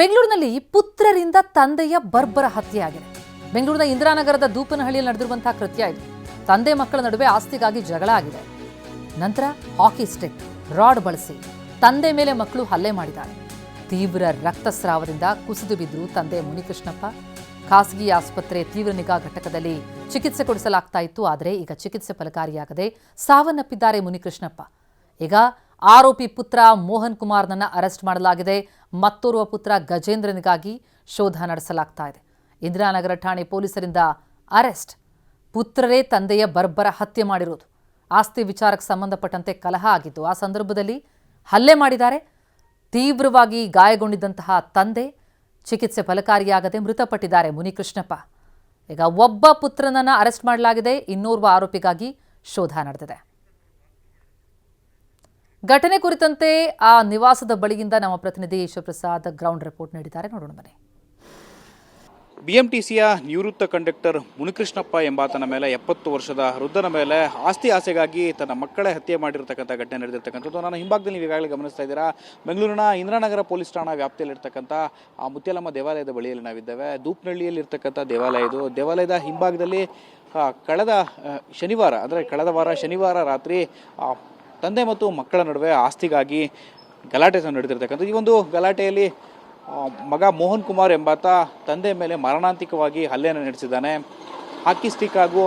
ಬೆಂಗಳೂರಿನಲ್ಲಿ ಪುತ್ರರಿಂದ ತಂದೆಯ ಬರ್ಬರ ಹತ್ಯೆಯಾಗಿದೆ. ಬೆಂಗಳೂರಿನ ಇಂದಿರಾನಗರದ ದೂಪನಹಳ್ಳಿಯಲ್ಲಿ ನಡೆದಿರುವಂತಹ ಕೃತ್ಯ ಇದು. ತಂದೆ ಮಕ್ಕಳ ನಡುವೆ ಆಸ್ತಿಗಾಗಿ ಜಗಳ ಆಗಿದೆ. ನಂತರ ಹಾಕಿ ಸ್ಟಿಕ್, ರಾಡ್ ಬಳಸಿ ತಂದೆ ಮೇಲೆ ಮಕ್ಕಳು ಹಲ್ಲೆ ಮಾಡಿದ್ದಾರೆ. ತೀವ್ರ ರಕ್ತಸ್ರಾವದಿಂದ ಕುಸಿದು ಬಿದ್ದರು ತಂದೆ ಮುನಿಕೃಷ್ಣಪ್ಪ. ಖಾಸಗಿ ಆಸ್ಪತ್ರೆ ತೀವ್ರ ನಿಗಾ ಘಟಕದಲ್ಲಿ ಚಿಕಿತ್ಸೆ ಕೊಡಿಸಲಾಗ್ತಾ ಇತ್ತು. ಆದರೆ ಈಗ ಚಿಕಿತ್ಸೆ ಫಲಕಾರಿಯಾಗದೆ ಸಾವನ್ನಪ್ಪಿದ್ದಾರೆ ಮುನಿಕೃಷ್ಣಪ್ಪ. ಈಗ ಆರೋಪಿ ಪುತ್ರ ಮೋಹನ್ ಕುಮಾರ್ನನ್ನ ಅರೆಸ್ಟ್ ಮಾಡಲಾಗಿದೆ. ಮತ್ತೋರ್ವ ಪುತ್ರ ಗಜೇಂದ್ರನಿಗಾಗಿ ಶೋಧ ನಡೆಸಲಾಗ್ತಾ ಇದೆ. ಇಂದಿರಾನಗರ ಠಾಣೆ ಪೊಲೀಸರಿಂದ ಅರೆಸ್ಟ್. ಪುತ್ರರೇ ತಂದೆಯ ಬರ್ಬರ ಹತ್ಯೆ ಮಾಡಿರೋದು. ಆಸ್ತಿ ವಿಚಾರಕ್ಕೆ ಸಂಬಂಧಪಟ್ಟಂತೆ ಕಲಹ ಆಗಿದ್ದು, ಆ ಸಂದರ್ಭದಲ್ಲಿ ಹಲ್ಲೆ ಮಾಡಿದ್ದಾರೆ. ತೀವ್ರವಾಗಿ ಗಾಯಗೊಂಡಿದ್ದಂತಹ ತಂದೆ ಚಿಕಿತ್ಸೆ ಫಲಕಾರಿಯಾಗದೆ ಮೃತಪಟ್ಟಿದ್ದಾರೆ ಮುನಿಕೃಷ್ಣಪ್ಪ. ಈಗ ಒಬ್ಬ ಪುತ್ರನನ್ನ ಅರೆಸ್ಟ್ ಮಾಡಲಾಗಿದೆ. ಇನ್ನೋರ್ವ ಆರೋಪಿಗಾಗಿ ಶೋಧ ನಡೆದಿದೆ. ಘಟನೆ ಕುರಿತಂತೆ ಆ ನಿವಾಸದ ಬಳಿಯಿಂದ ನಮ್ಮ ಪ್ರತಿನಿಧಿ ಶಿವಪ್ರಸಾದ್ ಗ್ರೌಂಡ್ ರಿಪೋರ್ಟ್ ನೀಡಿದ್ದಾರೆ. ನೋಡೋಣ ಬನ್ನಿ. ಬಿಎಂಟಿಸಿಯ ನಿವೃತ್ತ ಕಂಡಕ್ಟರ್ ಮುನಿಕೃಷ್ಣಪ್ಪ ಎಂಬಾತನ ಮೇಲೆ 70 ವರ್ಷದ ವೃದ್ಧನ ಮೇಲೆ ಆಸ್ತಿ ಆಸೆಗಾಗಿ ತನ್ನ ಮಕ್ಕಳೇ ಹತ್ಯೆ ಮಾಡಿರ್ತಕ್ಕಂಥ ಘಟನೆ ನಡೆದಿರ್ತಕ್ಕಂಥದ್ದು. ನಾನು ಹಿಂಭಾಗದಲ್ಲಿ ನೀವು ಈಗಾಗಲೇ ಗಮನಿಸ್ತಾ ಇದ್ದೀರಾ, ಬೆಂಗಳೂರಿನ ಇಂದಿರಾನಗರ ಪೊಲೀಸ್ ಠಾಣಾ ವ್ಯಾಪ್ತಿಯಲ್ಲಿರ್ತಕ್ಕಂಥ ಆ ಮುತ್ಯಾಲಮ್ಮ ದೇವಾಲಯದ ಬಳಿಯಲ್ಲಿ ನಾವಿದ್ದೇವೆ. ದೂಪನಹಳ್ಳಿಯಲ್ಲಿರ್ತಕ್ಕಂಥ ದೇವಾಲಯ ಇದು. ದೇವಾಲಯದ ಹಿಂಭಾಗದಲ್ಲಿ ಕಳೆದ ವಾರ ಶನಿವಾರ ರಾತ್ರಿ ತಂದೆ ಮತ್ತು ಮಕ್ಕಳ ನಡುವೆ ಆಸ್ತಿಗಾಗಿ ಗಲಾಟೆ ನಡೆದಿರ್ತಕ್ಕಂಥದ್ದು. ಈ ಒಂದು ಗಲಾಟೆಯಲ್ಲಿ ಮಗ ಮೋಹನ್ ಕುಮಾರ್ ಎಂಬಾತ ತಂದೆ ಮೇಲೆ ಮರಣಾಂತಿಕವಾಗಿ ಹಲ್ಲೆಯನ್ನು ನಡೆಸಿದ್ದಾನೆ. ಹಾಕಿ ಸ್ಟಿಕ್ ಹಾಗೂ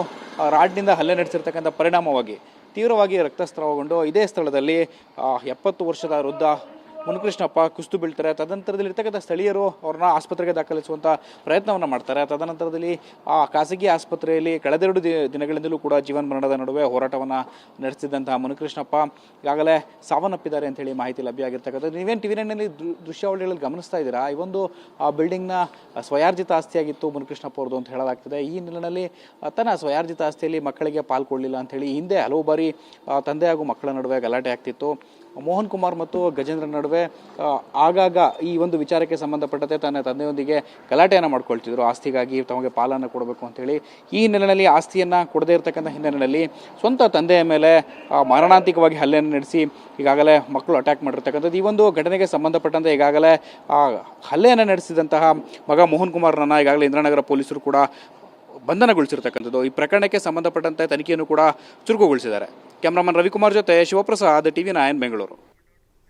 ರಾಡ್ನಿಂದ ಹಲ್ಲೆ ನಡೆಸಿರ್ತಕ್ಕಂಥ ಪರಿಣಾಮವಾಗಿ ತೀವ್ರವಾಗಿ ರಕ್ತಸ್ರಾವಗೊಂಡು ಇದೇ ಸ್ಥಳದಲ್ಲಿ 70 ವರ್ಷದ ವೃದ್ಧ ಮುನಿಕೃಷ್ಣಪ್ಪ ಕುಸಿದು ಬೀಳ್ತಾರೆ. ತದನಂತರದಲ್ಲಿ ಇರ್ತಕ್ಕಂಥ ಸ್ಥಳೀಯರು ಅವ್ರನ್ನ ಆಸ್ಪತ್ರೆಗೆ ದಾಖಲಿಸುವಂಥ ಪ್ರಯತ್ನವನ್ನು ಮಾಡ್ತಾರೆ. ತದನಂತರದಲ್ಲಿ ಖಾಸಗಿ ಆಸ್ಪತ್ರೆಯಲ್ಲಿ ಕಳೆದೆರಡು ದಿನಗಳಿಂದಲೂ ಕೂಡ ಜೀವನ ಮರಣದ ನಡುವೆ ಹೋರಾಟವನ್ನು ನಡೆಸಿದಂತಹ ಮುನಿಕೃಷ್ಣಪ್ಪ ಈಗಾಗಲೇ ಸಾವನ್ನಪ್ಪಿದ್ದಾರೆ ಅಂತೇಳಿ ಮಾಹಿತಿ ಲಭ್ಯ ಆಗಿರ್ತಕ್ಕಂಥದ್ದು. ನೀವೇನು ಟಿವಿ9ನಲ್ಲಿ ದೃಶ್ಯಾವಳಿಗಳಲ್ಲಿ ಗಮನಿಸ್ತಾ ಇದ್ದೀರಾ, ಈ ಒಂದು ಬಿಲ್ಡಿಂಗ್ನ ಸ್ವಯಾರ್ಜಿತ ಆಸ್ತಿಯಾಗಿತ್ತು ಮುನಿಕೃಷ್ಣಪ್ಪ ಅವ್ರದ್ದು ಅಂತ ಹೇಳಲಾಗ್ತದೆ. ಈ ನಿಟ್ಟಿನಲ್ಲಿ ತನ್ನ ಸ್ವಯಾರ್ಜಿತ ಆಸ್ತಿಯಲ್ಲಿ ಮಕ್ಕಳಿಗೆ ಪಾಲ್ಗೊಳ್ಳಿಲ್ಲ ಅಂಥೇಳಿ ಹಿಂದೆ ಹಲವು ಬಾರಿ ತಂದೆ ಹಾಗೂ ಮಕ್ಕಳ ನಡುವೆ ಗಲಾಟೆ ಆಗ್ತಿತ್ತು. ಮೋಹನ್ ಕುಮಾರ್ ಮತ್ತು ಗಜೇಂದ್ರ ನಡುವೆ ಆಗಾಗ ಈ ಒಂದು ವಿಚಾರಕ್ಕೆ ಸಂಬಂಧಪಟ್ಟಂತೆ ತನ್ನ ತಂದೆಯೊಂದಿಗೆ ಗಲಾಟೆಯನ್ನು ಮಾಡ್ಕೊಳ್ತಿದ್ರು. ಆಸ್ತಿಗಾಗಿ ತಮಗೆ ಪಾಲನ್ನು ಕೊಡಬೇಕು ಅಂತೇಳಿ. ಈ ಹಿನ್ನೆಲೆಯಲ್ಲಿ ಆಸ್ತಿಯನ್ನು ಕೊಡದೇ ಇರತಕ್ಕಂಥ ಹಿನ್ನೆಲೆಯಲ್ಲಿ ಸ್ವಂತ ತಂದೆಯ ಮೇಲೆ ಮಾರಣಾಂತಿಕವಾಗಿ ಹಲ್ಲೆಯನ್ನು ನಡೆಸಿ ಈಗಾಗಲೇ ಮಕ್ಕಳು ಅಟ್ಯಾಕ್ ಮಾಡಿರ್ತಕ್ಕಂಥದ್ದು. ಈ ಒಂದು ಘಟನೆಗೆ ಸಂಬಂಧಪಟ್ಟಂತೆ ಈಗಾಗಲೇ ಹಲ್ಲೆಯನ್ನು ನಡೆಸಿದಂತಹ ಮಗ ಮೋಹನ್ ಕುಮಾರ್ನನ್ನು ಈಗಾಗಲೇ ಇಂದಿರಾನಗರ ಪೊಲೀಸರು ಕೂಡ ಬಂಧನಗೊಳಿಸಿರ್ತಕ್ಕಂಥದ್ದು. ಈ ಪ್ರಕರಣಕ್ಕೆ ಸಂಬಂಧಪಟ್ಟಂತೆ ತನಿಖೆಯನ್ನು ಕೂಡ ಚುರುಕುಗೊಳಿಸಿದ್ದಾರೆ. ಕ್ಯಾಮ್ರಾಮನ್ ರವಿಕುಮಾರ್ ಜೊತೆ ಶಿವಪ್ರಸಾದ್, ಟಿವಿ9 ಬೆಂಗಳೂರು.